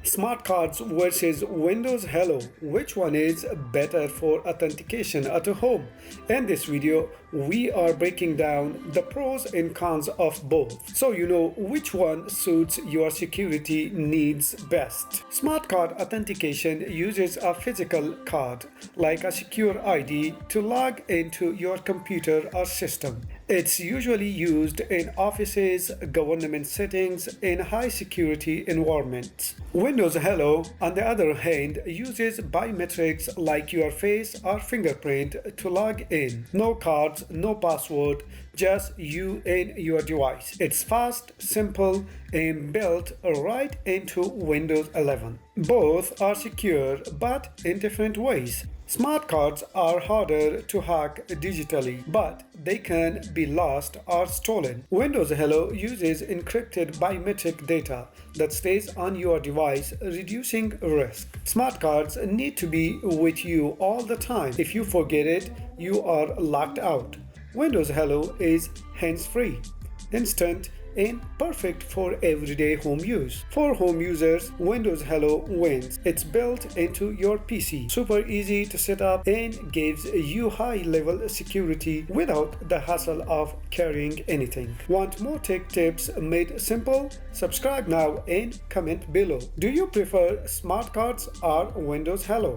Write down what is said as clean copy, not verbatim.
Smart cards versus Windows Hello. Which one is better for authentication at home? In this video, we are breaking down the pros and cons of both, so you know which one suits your security needs best. Smart card authentication uses a physical card, like a secure ID, to log into your computer or system. It's usually used in offices, government settings, and high security environments. Windows Hello, on the other hand, uses biometrics like your face or fingerprint to log in. No cards, no password, just you and your device. It's fast, simple, and built right into Windows 11. Both are secure, but in different ways. Smart cards are harder to hack digitally, but they can be lost or stolen. Windows Hello uses encrypted biometric data that stays on your device, reducing risk. Smart cards need to be with you all the time. If you forget it, you are locked out. Windows Hello is hands-free, instant, and perfect for everyday home use. For home users, Windows Hello wins. It's built into your PC, super easy to set up, and gives you high-level security without the hassle of carrying anything. Want more tech tips made simple? Subscribe now and comment below. Do you prefer smart cards or Windows Hello?